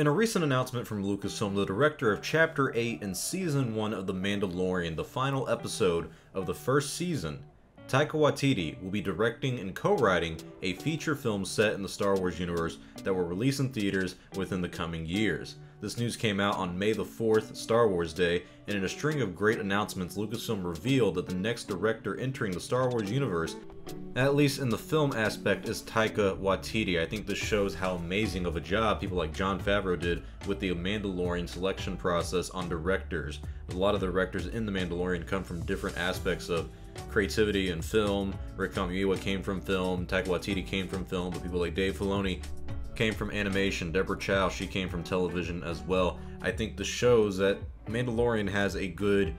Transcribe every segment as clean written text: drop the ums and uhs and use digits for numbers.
In a recent announcement from Lucasfilm, the director of Chapter 8 in Season 1 of The Mandalorian, the final episode of the first season, Taika Waititi will be directing and co-writing a feature film set in the Star Wars universe that will release in theaters within the coming years. This news came out on May the 4th, Star Wars Day, and in a string of great announcements, Lucasfilm revealed that the next director entering the Star Wars universe, at least in the film aspect, is Taika Waititi. I think this shows how amazing of a job people like Jon Favreau did with the Mandalorian selection process on directors. A lot of the directors in The Mandalorian come from different aspects of creativity and film. Rick Famuyiwa came from film, Taika Waititi came from film, but people like Dave Filoni came from animation. Deborah Chow, she came from television as well. I think this shows that Mandalorian has a good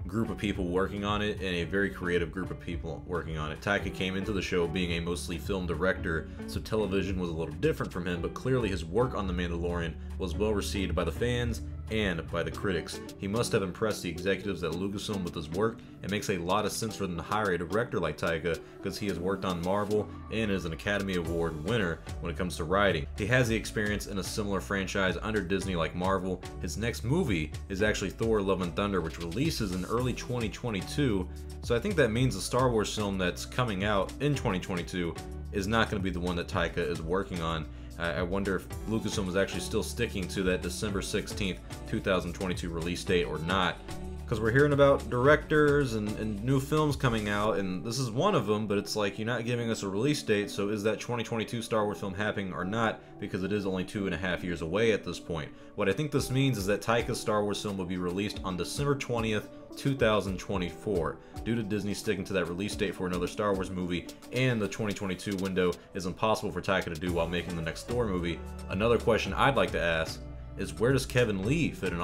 group of people working on it and a very creative group of people working on it. Taika came into the show being a mostly film director, so television was a little different from him, but clearly his work on The Mandalorian was well received by the fans and by the critics. He must have impressed the executives at Lucasfilm with his work. It makes a lot of sense for them to hire a director like Taika because he has worked on Marvel and is an Academy Award winner when it comes to writing. He has the experience in a similar franchise under Disney like Marvel. His next movie is actually Thor: Love and Thunder, which releases in early 2022, so I think that means the Star Wars film that's coming out in 2022 is not going to be the one that Taika is working on. I wonder if Lucasfilm is actually still sticking to that December 16th, 2022 release date or not. Because we're hearing about directors and new films coming out, and this is one of them, but it's like you're not giving us a release date, so is that 2022 Star Wars film happening or not? Because it is only 2.5 years away at this point. What I think this means is that Taika's Star Wars film will be released on December 20th, 2024. Due to Disney sticking to that release date for another Star Wars movie, and the 2022 window is impossible for Taika to do while making the next Thor movie, another question I'd like to ask is where does Kevin Lee fit in?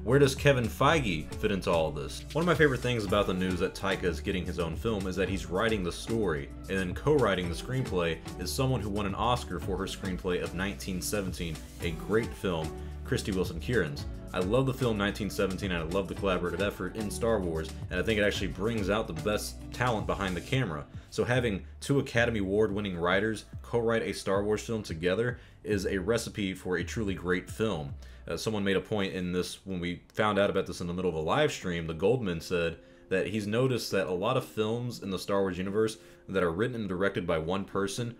Where does Kevin Feige fit into all of this? One of my favorite things about the news that Taika is getting his own film is that he's writing the story, and then co-writing the screenplay is someone who won an Oscar for her screenplay of 1917, a great film, Krysty Wilson-Cairns. I love the film 1917 and I love the collaborative effort in Star Wars, and I think it actually brings out the best talent behind the camera. So having two Academy Award-winning writers co-write a Star Wars film together is a recipe for a truly great film. Someone made a point in this when we found out about this in the middle of a live stream. The Goldman said that he's noticed that a lot of films in the Star Wars universe that are written and directed by one person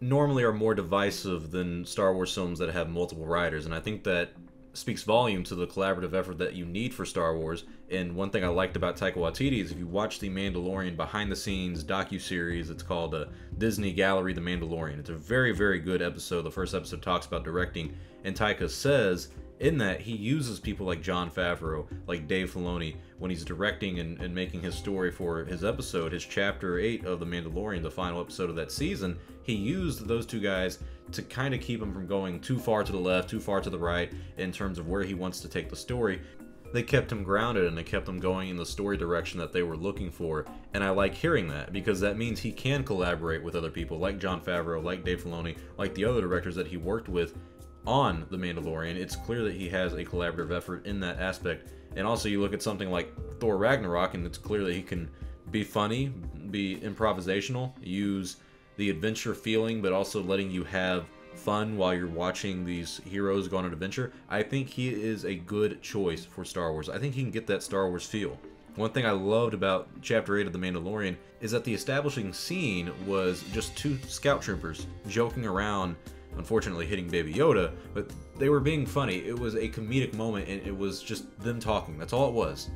normally are more divisive than Star Wars films that have multiple writers, and I think that speaks volume to the collaborative effort that you need for Star Wars. And one thing I liked about Taika Waititi is if you watch the Mandalorian behind-the-scenes docu-series, it's called Disney Gallery The Mandalorian. It's a very, very good episode. The first episode talks about directing, and Taika says in that he uses people like Jon Favreau, like Dave Filoni, when he's directing and making his story for his episode, his Chapter 8 of The Mandalorian, the final episode of that season. He used those two guys to kind of keep him from going too far to the left, too far to the right in terms of where he wants to take the story. They kept him grounded and they kept him going in the story direction that they were looking for, and I like hearing that because that means he can collaborate with other people like Jon Favreau, like Dave Filoni, like the other directors that he worked with on The Mandalorian. It's clear that he has a collaborative effort in that aspect. And also you look at something like Thor Ragnarok and it's clear that he can be funny, be improvisational, use the adventure feeling, but also letting you have fun while you're watching these heroes go on an adventure. I think he is a good choice for Star Wars. I think he can get that Star Wars feel. One thing I loved about Chapter 8 of The Mandalorian is that the establishing scene was just two scout troopers joking around, unfortunately hitting Baby Yoda, but they were being funny. It was a comedic moment and it was just them talking. That's all it was.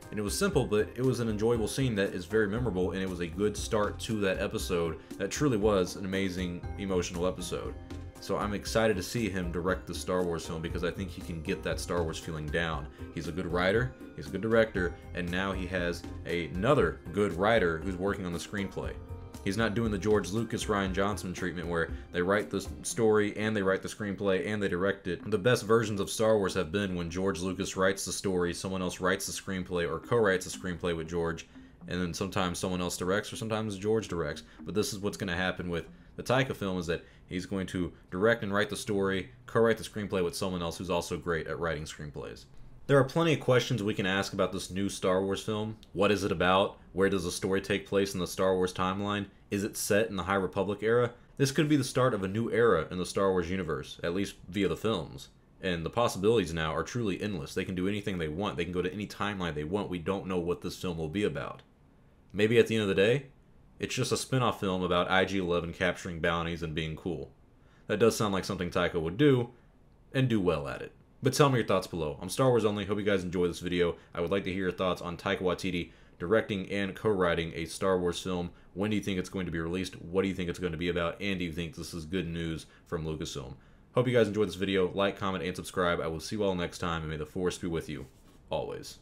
And it was simple, but it was an enjoyable scene that is very memorable, and it was a good start to that episode that truly was an amazing emotional episode. So I'm excited to see him direct the Star Wars film because I think he can get that Star Wars feeling down. He's a good writer, he's a good director, and now he has another good writer who's working on the screenplay. He's not doing the George Lucas, Rian Johnson treatment where they write the story and they write the screenplay and they direct it. The best versions of Star Wars have been when George Lucas writes the story, someone else writes the screenplay or co-writes the screenplay with George, and then sometimes someone else directs or sometimes George directs. But this is what's going to happen with the Taika film, is that he's going to direct and write the story, co-write the screenplay with someone else who's also great at writing screenplays. There are plenty of questions we can ask about this new Star Wars film. What is it about? Where does the story take place in the Star Wars timeline? Is it set in the High Republic era? This could be the start of a new era in the Star Wars universe, at least via the films. And the possibilities now are truly endless. They can do anything they want. They can go to any timeline they want. We don't know what this film will be about. Maybe at the end of the day, it's just a spin-off film about IG-11 capturing bounties and being cool. That does sound like something Taika would do, and do well at it. But tell me your thoughts below. I'm Star Wars Only. Hope you guys enjoy this video. I would like to hear your thoughts on Taika Waititi directing and co-writing a Star Wars film. When do you think it's going to be released? What do you think it's going to be about? And do you think this is good news from Lucasfilm? Hope you guys enjoyed this video. Like, comment, and subscribe. I will see you all next time, and may the Force be with you, always.